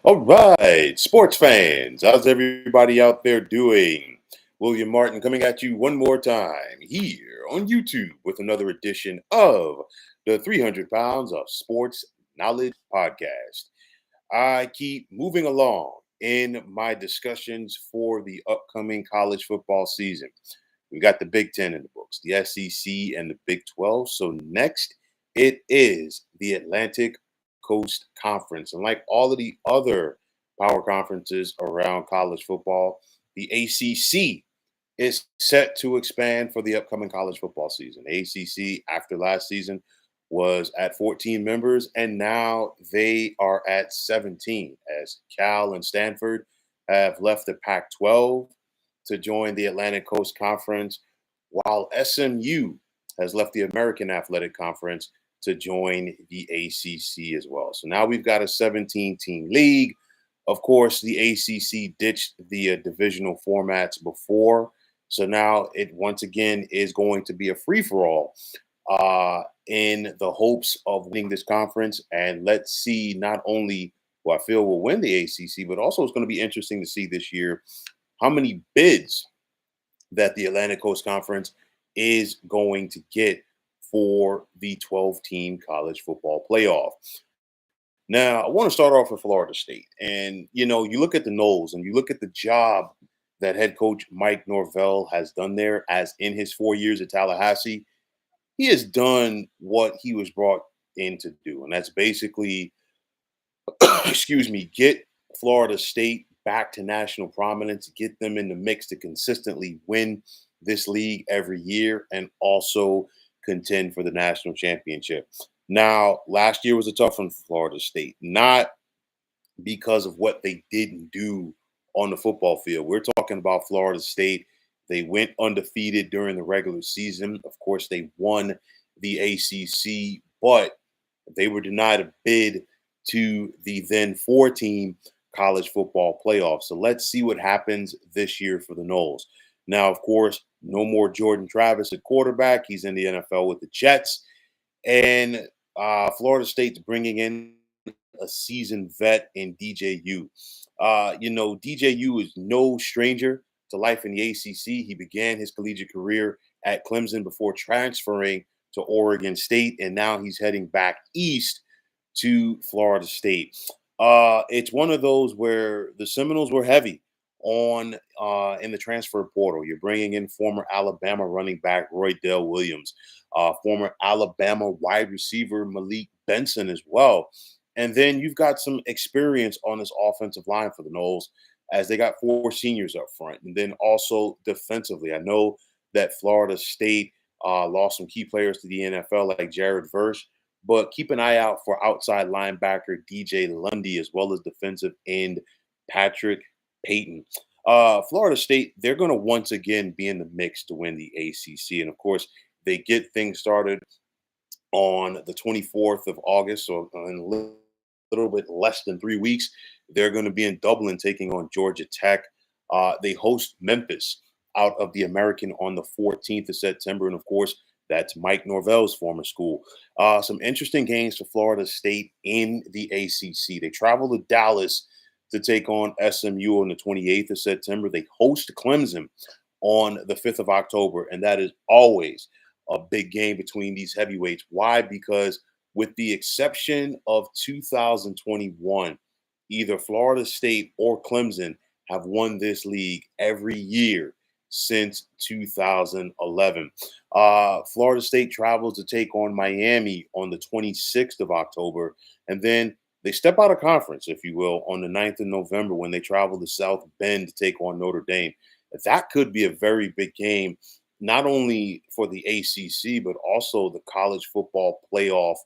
All right, sports fans, how's everybody out there doing? William Martin coming at you one more time here on YouTube with another edition of the 300 Pounds of Sports Knowledge podcast. I keep moving along in my discussions for the upcoming college football season. We got the Big Ten in the books, the SEC and the Big 12. So next, it is the Atlantic Coast Conference. And like all of the other power conferences around college football, the ACC is set to expand for the upcoming college football season. The ACC, after last season, was at 14 members, and now they are at 17 as Cal and Stanford have left the Pac 12 to join the Atlantic Coast Conference, while SMU has left the American Athletic Conference to join the ACC as well. So now we've got a 17-team league. Of course, the ACC ditched the divisional formats before. So now it once again is going to be a free-for-all in the hopes of winning this conference. And let's see not only who I feel will win the ACC, but also it's going to be interesting to see this year how many bids that the Atlantic Coast Conference is going to get for the 12-team college football playoff. Now, I want to start off with Florida State. And, you look at the Noles and you look at the job that head coach Mike Norvell has done there, as in his 4 years at Tallahassee. He has done what he was brought in to do. And that's basically, get Florida State back to national prominence, get them in the mix to consistently win this league every year and also contend for the national championship. Now, last year was a tough one for Florida State, not because of what they didn't do on the football field. We're talking about Florida State. They went undefeated during the regular season. Of course, they won the ACC, but they were denied a bid to the then 4-team college football playoff. So let's see what happens this year for the Noles. Now, of course, no more Jordan Travis at quarterback. He's in the NFL with the Jets. And Florida State's bringing in a seasoned vet in DJU. DJU is no stranger to life in the ACC. He began his collegiate career at Clemson before transferring to Oregon State, and now he's heading back east to Florida State. It's one of those where the Seminoles were heavy on in the transfer portal. You're bringing in former Alabama running back Roy Dale Williams, former Alabama wide receiver Malik Benson as well. And then you've got some experience on this offensive line for the Noles, as they got 4 seniors up front. And then also defensively, I know that Florida State lost some key players to the NFL like Jared Verse, but keep an eye out for outside linebacker DJ Lundy, as well as defensive end Patrick Payton. Florida State, they're going to once again be in the mix to win the ACC. And of course, they get things started on the 24th of August, so in a little bit less than 3 weeks. They're going to be in Dublin taking on Georgia Tech. They host Memphis out of the American on the 14th of September. And of course, that's Mike Norvell's former school. Some interesting games for Florida State in the ACC. They travel to Dallas to take on SMU on the 28th of September. They host Clemson on the 5th of October. And that is always a big game between these heavyweights. Why? Because with the exception of 2021, either Florida State or Clemson have won this league every year since 2011. Florida State travels to take on Miami on the 26th of October, and then they step out of conference, if you will, on the 9th of November when they travel to South Bend to take on Notre Dame. That could be a very big game, not only for the ACC, but also the college football playoff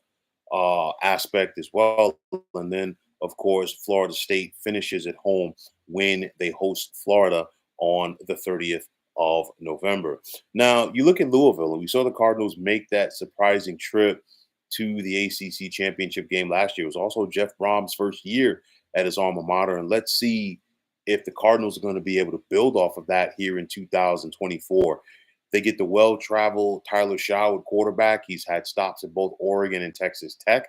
aspect as well. And then, of course, Florida State finishes at home when they host Florida on the 30th of November. Now, you look at Louisville, and we saw the Cardinals make that surprising trip to the ACC Championship game last year. It was also Jeff Brom's first year at his alma mater. And let's see if the Cardinals are going to be able to build off of that here in 2024. They get the well-traveled Tyler Shaw at quarterback. He's had stops at both Oregon and Texas Tech.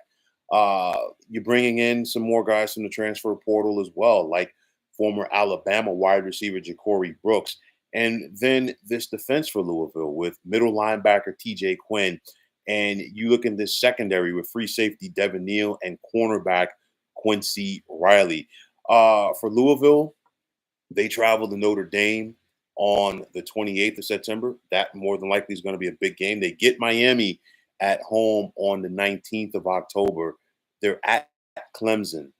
You're bringing in some more guys from the transfer portal as well, like former Alabama wide receiver Ja'Cory Brooks. And then this defense for Louisville with middle linebacker TJ Quinn. And you look in this secondary with free safety Devin Neal and cornerback Quincy Riley. For Louisville, they travel to Notre Dame on the 28th of September. That more than likely is going to be a big game. They get Miami at home on the 19th of October. They're at Clemson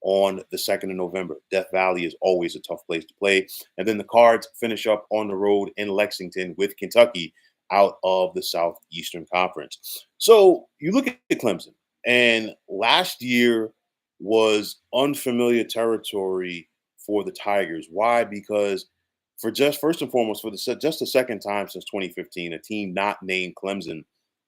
on the 2nd of November. Death Valley is always a tough place to play. And then the Cards finish up on the road in Lexington with Kentucky out of the Southeastern Conference. So you look at Clemson, and last year was unfamiliar territory for the Tigers. Why? Because for just first and foremost, for just the second time since 2015, a team not named Clemson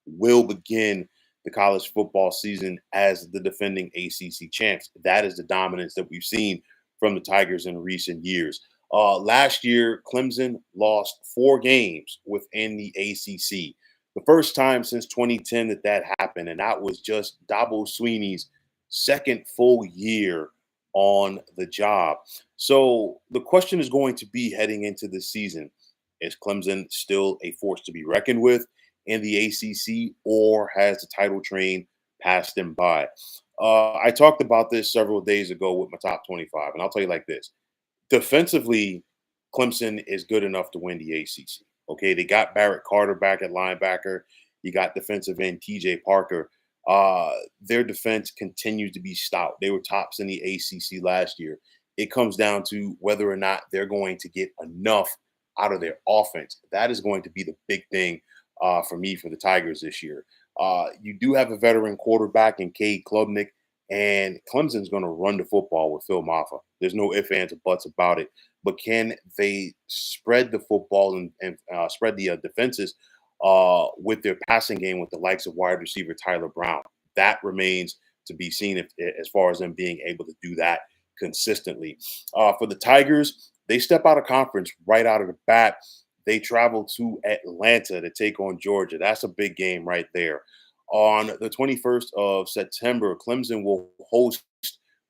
will begin the college football season as the defending ACC champs. That is the dominance that we've seen from the Tigers in recent years. Last year, Clemson lost 4 games within the ACC. The first time since 2010 that happened, and that was just Dabo Swinney's second full year on the job. So the question is going to be heading into this season, is Clemson still a force to be reckoned with in the ACC, or has the title train passed them by? I talked about this several days ago with my top 25, and I'll tell you like this. Defensively, Clemson is good enough to win the ACC. Okay, they got Barrett Carter back at linebacker. You got defensive end TJ Parker. Their defense continues to be stout. They were tops in the ACC last year. It comes down to whether or not they're going to get enough out of their offense. That is going to be the big thing for me for the Tigers this year. You do have a veteran quarterback in Cade Klubnik, and Clemson's going to run the football with Phil Maffa. There's no ifs, ands, or buts about it. But can they spread the football and spread the defenses with their passing game with the likes of wide receiver Tyler Brown? That remains to be seen as far as them being able to do that consistently. For the Tigers, they step out of conference right out of the bat. They travel to Atlanta to take on Georgia. That's a big game right there. On the 21st of September, Clemson will host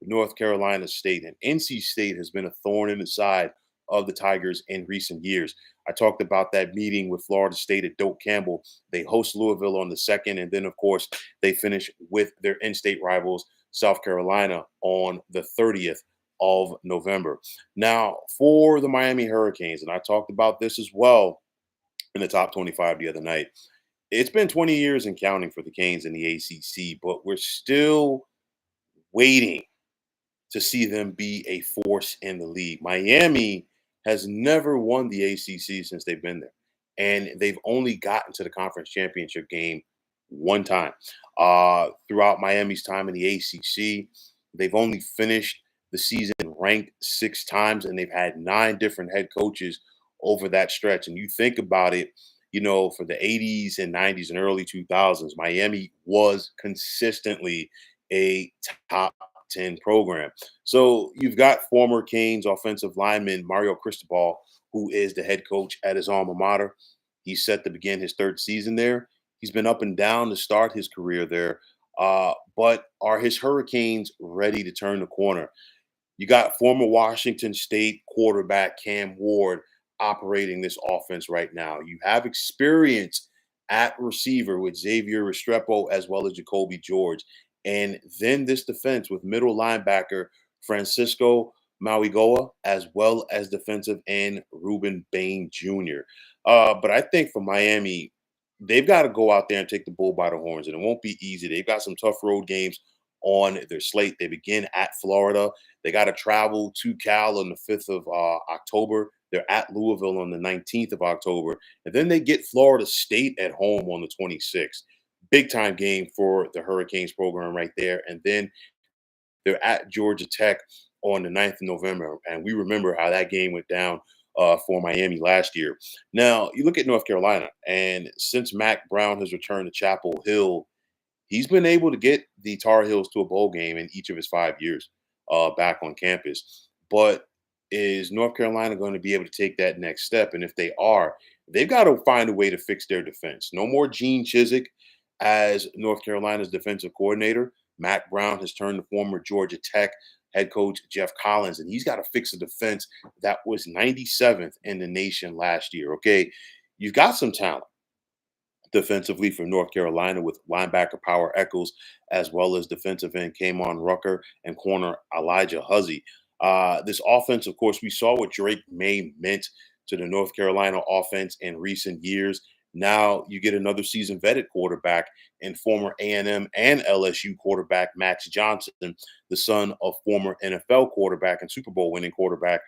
North Carolina State. And NC State has been a thorn in the side of the Tigers in recent years. I talked about that meeting with Florida State at Doak Campbell. They host Louisville on the 2nd, and then, of course, they finish with their in-state rivals, South Carolina, on the 30th of November. Now, for the Miami Hurricanes, and I talked about this as well in the top 25 the other night, it's been 20 years and counting for the Canes in the ACC, but we're still waiting to see them be a force in the league. Miami has never won the ACC since they've been there, and they've only gotten to the conference championship game one time. Throughout Miami's time in the ACC, they've only finished the season ranked 6 times, and they've had 9 different head coaches over that stretch. And you think about it, for the 80s and 90s and early 2000s, Miami was consistently a top 10 program. So you've got former Canes offensive lineman Mario Cristobal, who is the head coach at his alma mater. He's set to begin his 3rd season there. He's been up and down to start his career there. But are his Hurricanes ready to turn the corner? You got former Washington State quarterback Cam Ward operating this offense right now. You have experience at receiver with Xavier Restrepo as well as Jacoby George. And then this defense with middle linebacker Francisco Mauigoa as well as defensive end Ruben Bain Jr. But I think for Miami, they've got to go out there and take the bull by the horns, and it won't be easy. They've got some tough road games on their slate. They begin at Florida. They got to travel to Cal on the 5th of October. They're at Louisville on the 19th of October. And then they get Florida State at home on the 26th. Big time game for the Hurricanes program right there. And then they're at Georgia Tech on the 9th of November. And we remember how that game went down for Miami last year. Now, you look at North Carolina, and since Mack Brown has returned to Chapel Hill, he's been able to get the Tar Heels to a bowl game in each of his 5 years back on campus. But is North Carolina going to be able to take that next step? And if they are, they've got to find a way to fix their defense. No more Gene Chizik as North Carolina's defensive coordinator. Mack Brown has turned to former Georgia Tech head coach Jeff Collins, and he's got to fix a defense that was 97th in the nation last year. Okay, you've got some talent defensively from North Carolina with linebacker Power Eccles, as well as defensive end Kamon Rucker and corner Elijah Huzzy. This offense, of course, we saw what Drake Maye meant to the North Carolina offense in recent years. Now you get another season vetted quarterback and former A&M and LSU quarterback Max Johnson, the son of former NFL quarterback and Super Bowl winning quarterback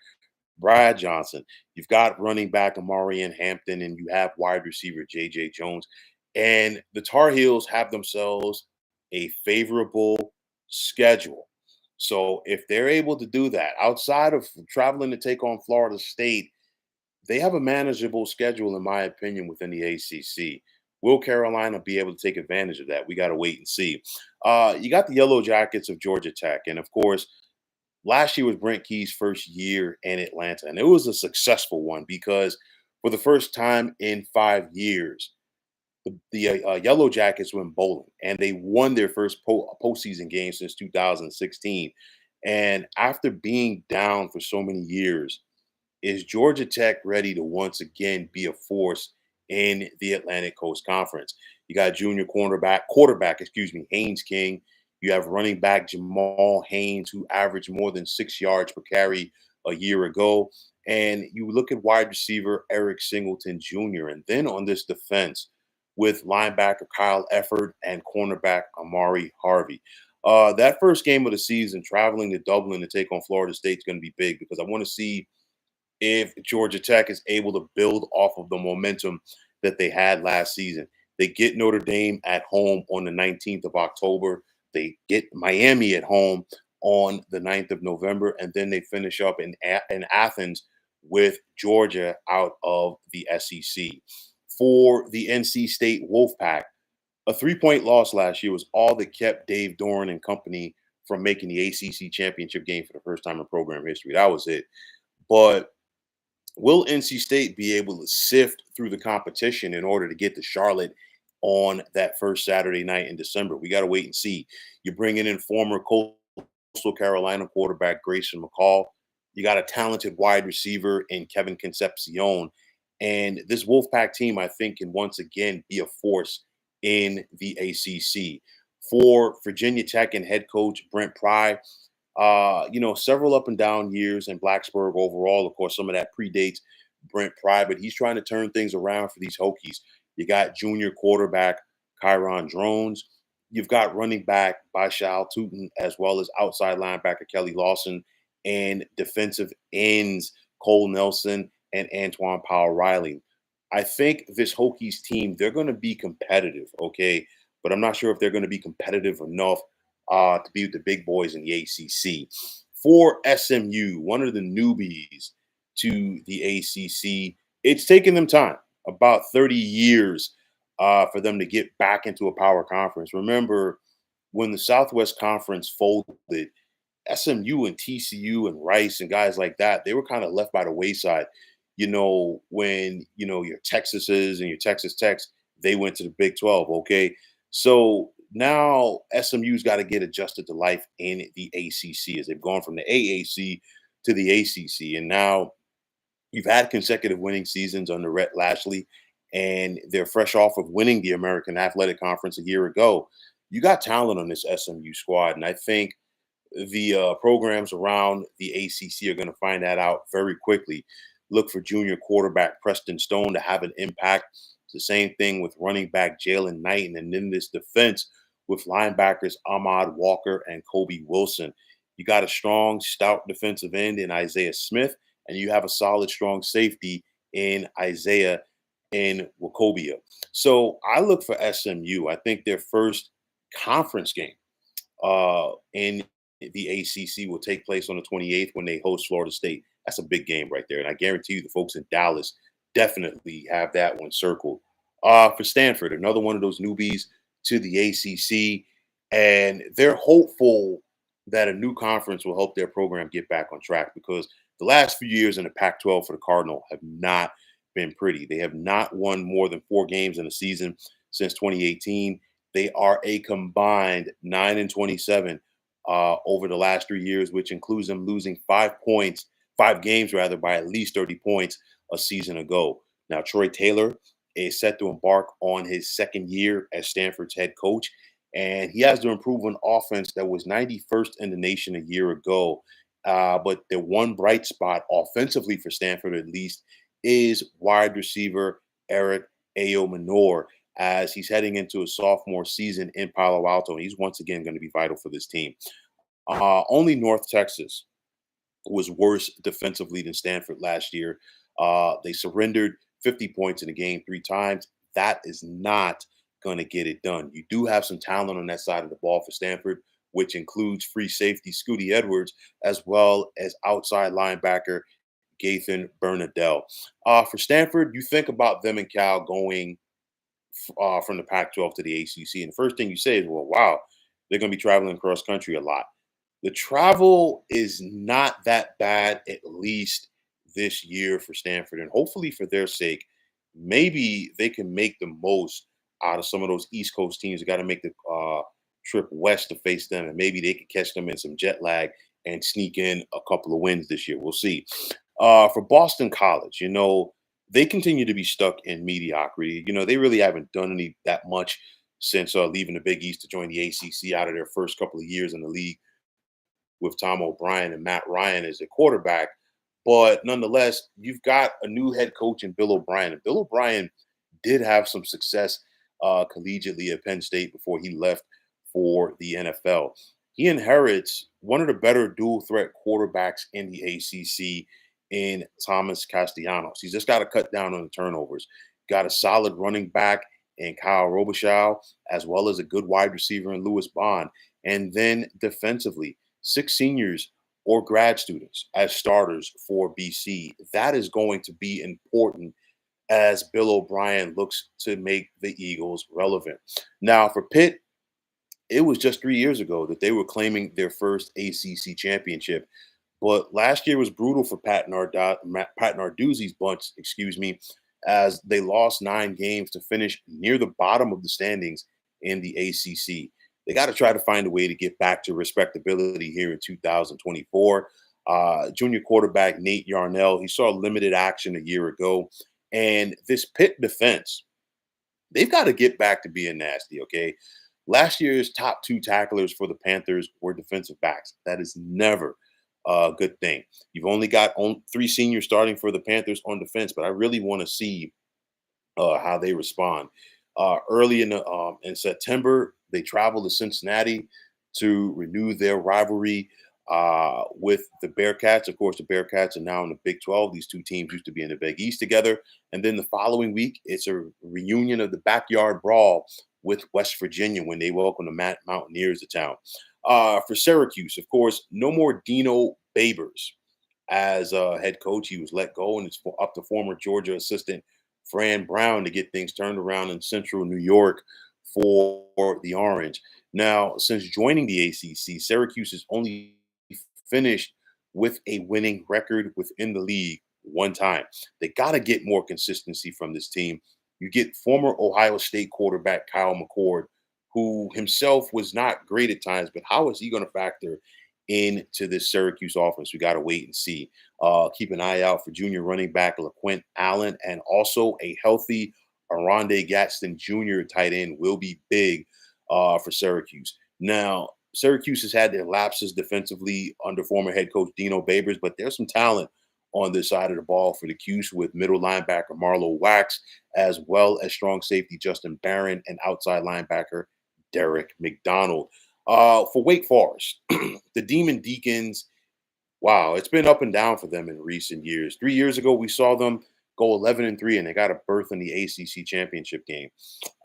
Brad Johnson. You've got running back Amari and Hampton, and you have wide receiver J.J. Jones. And the Tar Heels have themselves a favorable schedule. So if they're able to do that outside of traveling to take on Florida State, they have a manageable schedule, in my opinion, within the ACC. Will Carolina be able to take advantage of that? We got to wait and see. You got the Yellow Jackets of Georgia Tech. And of course, last year was Brent Key's first year in Atlanta, and it was a successful one because for the first time in 5 years, the Yellow Jackets went bowling, and they won their first postseason game since 2016. And after being down for so many years, is Georgia Tech ready to once again be a force in the Atlantic Coast Conference? You got junior quarterback, Haynes King. You have running back Jamal Haynes, who averaged more than 6 yards per carry a year ago. And you look at wide receiver Eric Singleton Jr. And then on this defense with linebacker Kyle Efford and cornerback Amari Harvey. That first game of the season, traveling to Dublin to take on Florida State is going to be big because I want to see if Georgia Tech is able to build off of the momentum that they had last season. They get Notre Dame at home on the 19th of October. They get Miami at home on the 9th of November, and then they finish up in Athens with Georgia out of the SEC. For the NC State Wolfpack, a 3-point loss last year was all that kept Dave Doran and company from making the ACC Championship game for the first time in program history. That was it. But will NC State be able to sift through the competition in order to get to Charlotte on that first Saturday night in December? We got to wait and see. You're bringing in former Coastal Carolina quarterback Grayson McCall. You got a talented wide receiver in Kevin Concepcion. And this Wolfpack team, I think, can once again be a force in the ACC. For Virginia Tech and head coach Brent Pry, several up and down years in Blacksburg overall. Of course, some of that predates Brent Pry, but he's trying to turn things around for these Hokies. You got junior quarterback Kyron Drones. You've got running back Baishal Tootin, as well as outside linebacker Kelly Lawson and defensive ends Cole Nelson and Antoine Powell Riley. I think this Hokies team, they're going to be competitive, okay? But I'm not sure if they're going to be competitive enough to be with the big boys in the ACC. For SMU, one of the newbies to the ACC, it's taken them time, about 30 years for them to get back into a power conference. Remember, when the Southwest Conference folded, SMU and TCU and Rice and guys like that, they were kind of left by the wayside. When, your Texases and your Texas Techs, they went to the Big 12, okay? So now SMU's got to get adjusted to life in the ACC as they've gone from the AAC to the ACC. And now you've had consecutive winning seasons under Rhett Lashley, and they're fresh off of winning the American Athletic Conference a year ago. You got talent on this SMU squad, and I think the programs around the ACC are going to find that out very quickly. Look for junior quarterback Preston Stone to have an impact. It's the same thing with running back Jalen Knight, and then this defense with linebackers Ahmad Walker and Kobe Wilson. You got a strong, stout defensive end in Isaiah Smith, and you have a solid, strong safety in Isaiah in Wacobia. So I look for SMU. I think their first conference game in the ACC will take place on the 28th when they host Florida State. That's a big game right there. And I guarantee you the folks in Dallas definitely have that one circled. For Stanford, another one of those newbies to the ACC. And they're hopeful that a new conference will help their program get back on track because the last few years in the Pac-12 for the Cardinal have not been pretty. They have not won more than 4 games in a season since 2018. They are a combined 9-27 over the last 3 years, which includes them losing 5 games rather, by at least 30 points a season ago. Now, Troy Taylor is set to embark on his second year as Stanford's head coach, and he has to improve an offense that was 91st in the nation a year ago. But the one bright spot offensively for Stanford, at least, is wide receiver Eric Ayo as he's heading into a sophomore season in Palo Alto. And he's once again going to be vital for this team. Only North Texas was worse defensively than Stanford last year. They surrendered 50 points in the game 3 times. That is not going to get it done. You do have some talent on that side of the ball for Stanford, which includes free safety Scooty Edwards, as well as outside linebacker Gathan Bernadelle. For Stanford, you think about them and Cal going from the Pac-12 to the ACC, and the first thing you say is, well, wow, they're going to be traveling cross country a lot. The travel is not that bad, at least this year for Stanford. And hopefully, for their sake, maybe they can make the most out of some of those East Coast teams that got to make the trip west to face them. And maybe they could catch them in some jet lag and sneak in a couple of wins this year. We'll see. For Boston College, they continue to be stuck in mediocrity. They really haven't done that much since leaving the Big East to join the ACC out of their first couple of years in the league, with Tom O'Brien and Matt Ryan as the quarterback. But nonetheless, you've got a new head coach in Bill O'Brien. And Bill O'Brien did have some success collegiately at Penn State before he left for the NFL. He inherits one of the better dual threat quarterbacks in the ACC in Thomas Castellanos. He's just got to cut down on the turnovers. Got a solid running back in Kyle Robichaux, as well as a good wide receiver in Lewis Bond. And then defensively, 6 seniors or grad students as starters for BC. That is going to be important as Bill O'Brien looks to make the Eagles relevant. Now, for Pitt, it was just 3 years ago that they were claiming their first ACC championship. But last year was brutal for Pat Narduzzi's bunch, as they lost 9 games to finish near the bottom of the standings in the ACC. They got to try to find a way to get back to respectability here in 2024. Junior quarterback Nate Yarnell, he saw limited action a year ago. And this Pitt defense, they've got to get back to being nasty, okay? Last year's top 2 tacklers for the Panthers were defensive backs. That is never a good thing. You've only got 3 seniors starting for the Panthers on defense, but I really want to see how they respond. Early in September, they traveled to Cincinnati to renew their rivalry with the Bearcats. Of course, the Bearcats are now in the Big 12. These 2 teams used to be in the Big East together. And then the following week, it's a reunion of the backyard brawl with West Virginia when they welcome the Mountaineers to town. For Syracuse, of course, no more Dino Babers as head coach. He was let go, and it's up to former Georgia assistant Fran Brown to get things turned around in central New York for the Orange. Now, since joining the ACC, Syracuse has only finished with a winning record within the league 1 time. They got to get more consistency from this team. You get former Ohio State quarterback Kyle McCord, who himself was not great at times, but how is he going to factor into this Syracuse offense? We got to wait and see. Keep an eye out for junior running back LaQuint Allen, and also a healthy Aronde Gadsden Jr. tight end will be big for Syracuse. Now, Syracuse has had their lapses defensively under former head coach Dino Babers, but there's some talent on this side of the ball for the Cuse with middle linebacker Marlo Wax, as well as strong safety Justin Barron and outside linebacker Derek McDonald. For Wake Forest, the Demon Deacons, wow, it's been up and down for them in recent years. 3 years ago, we saw them go 11-3, and they got a berth in the ACC Championship Game.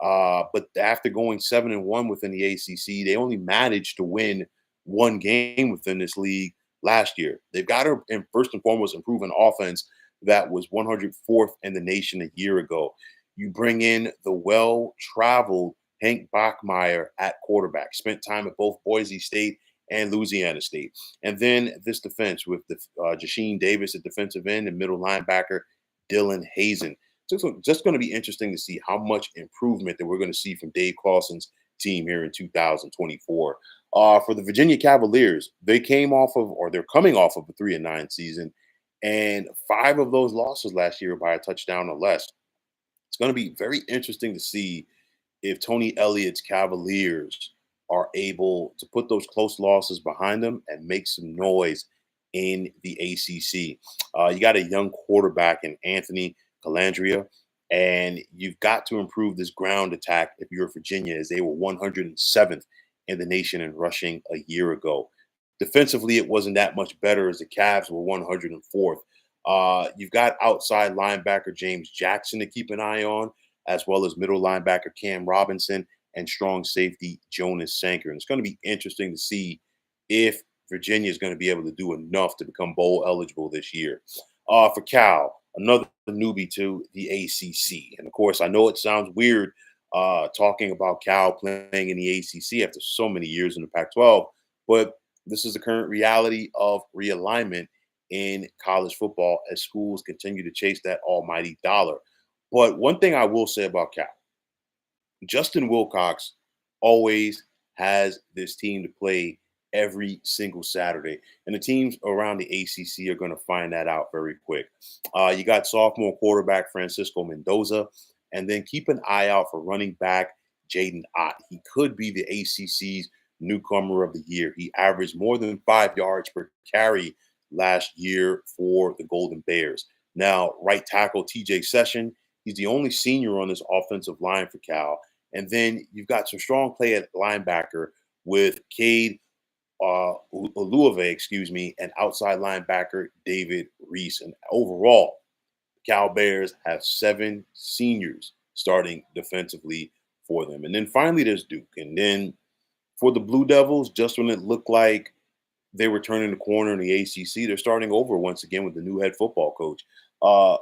But after going 7-1 within the ACC, they only managed to win 1 game within this league last year. They've got to, first and foremost, improve an offense that was 104th in the nation a year ago. You bring in the well-traveled Hank Bachmeier at quarterback, spent time at both Boise State and Louisiana State. And then this defense with the Jasheen Davis at defensive end and middle linebacker Dylan Hazen. So it's just going to be interesting to see how much improvement that we're going to see from Dave Clawson's team here in 2024. For the Virginia Cavaliers, they came off of, or they're coming off of a 3-9 season, and 5 of those losses last year by a touchdown or less. It's going to be very interesting to see if Tony Elliott's Cavaliers are able to put those close losses behind them and make some noise in the ACC. You got a young quarterback in Anthony Calandria, and you've got to improve this ground attack if you're Virginia, as they were 107th in the nation in rushing a year ago. Defensively, it wasn't that much better, as the Cavs were 104th. You've got outside linebacker James Jackson to keep an eye on, as well as middle linebacker Cam Robinson and strong safety Jonas Sanker. And it's going to be interesting to see if Virginia is going to be able to do enough to become bowl eligible this year. For Cal, another newbie to the ACC. And of course, I know it sounds weird talking about Cal playing in the ACC after so many years in the Pac-12, but this is the current reality of realignment in college football as schools continue to chase that almighty dollar. But one thing I will say about Cal, Justin Wilcox always has this team to play every single Saturday. And the teams around the ACC are going to find that out very quick. You got sophomore quarterback Francisco Mendoza, and then keep an eye out for running back Jaden Ott. He could be the ACC's newcomer of the year. He averaged more than 5 yards per carry last year for the Golden Bears. Now, right tackle TJ Session, he's the only senior on this offensive line for Cal. And then you've got some strong play at linebacker with Cade Uluave, and outside linebacker David Reese. And overall, Cal Bears have 7 seniors starting defensively for them. And then finally, there's Duke. And then for the Blue Devils, just when it looked like they were turning the corner in the ACC, they're starting over once again with the new head football coach,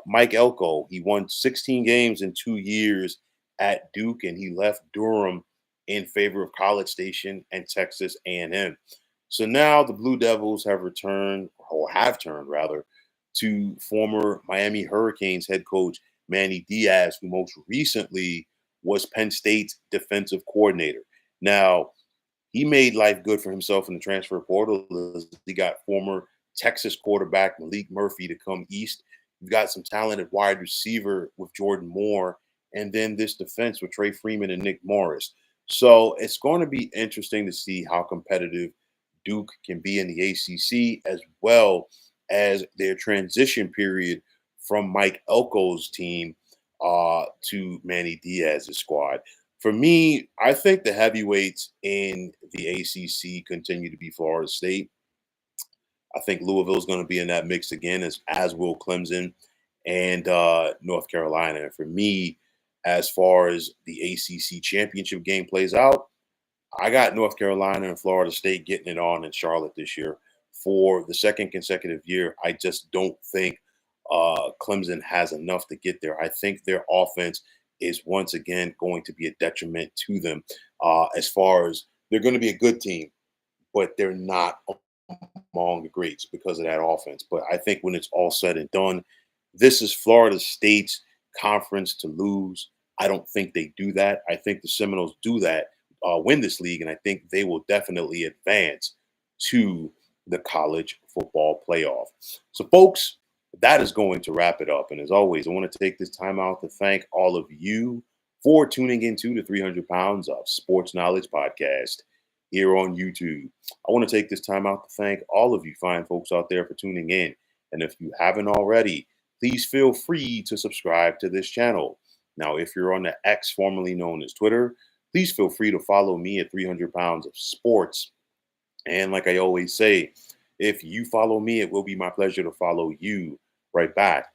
Mike Elko. He won 16 games in 2 years at Duke, and he left Durham in favor of College Station and Texas A&M. So now the Blue Devils have returned, or have turned rather, to former Miami Hurricanes head coach Manny Diaz, who most recently was Penn State's defensive coordinator. Now, he made life good for himself in the transfer portal. He got former Texas quarterback Malik Murphy to come east. You've got some talented wide receiver with Jordan Moore, and then this defense with Trey Freeman and Nick Morris. So it's going to be interesting to see how competitive Duke can be in the ACC, as well as their transition period from Mike Elko's team to Manny Diaz's squad. For me, I think the heavyweights in the ACC continue to be Florida State. I think Louisville is going to be in that mix again, as will Clemson and North Carolina. And for me, as far as the ACC championship game plays out, I got North Carolina and Florida State getting it on in Charlotte this year for the second consecutive year. I just don't think Clemson has enough to get there. I think their offense is once again going to be a detriment to them, as far as they're going to be a good team, but they're not among the greats because of that offense. But I think when it's all said and done, this is Florida State's conference to lose. I don't think they do that. I think the Seminoles do that, win this league, and I think they will definitely advance to the college football playoff. So, folks, that is going to wrap it up. And as always, I want to take this time out to thank all of you for tuning into the 300 Pounds of Sports Knowledge podcast here on YouTube. I want to take this time out to thank all of you fine folks out there for tuning in. And if you haven't already, please feel free to subscribe to this channel. Now, if you're on the X, formerly known as Twitter, please feel free to follow me at 300 Pounds of Sports. And like I always say, if you follow me, it will be my pleasure to follow you right back.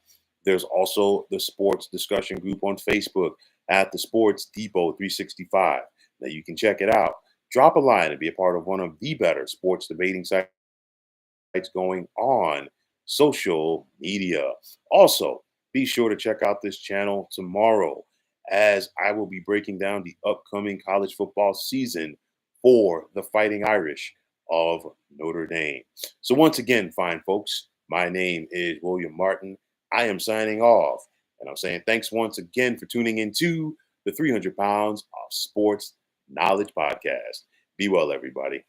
There's also the sports discussion group on Facebook at the Sports Depot 365. Now you can check it out. Drop a line and be a part of one of the better sports debating sites going on social media. Also, be sure to check out this channel tomorrow, as I will be breaking down the upcoming college football season for the Fighting Irish of Notre Dame. So once again, fine folks, my name is William Martin. I am signing off, and I'm saying thanks once again for tuning into the 300 Pounds of Sports Knowledge Podcast. Be well, everybody.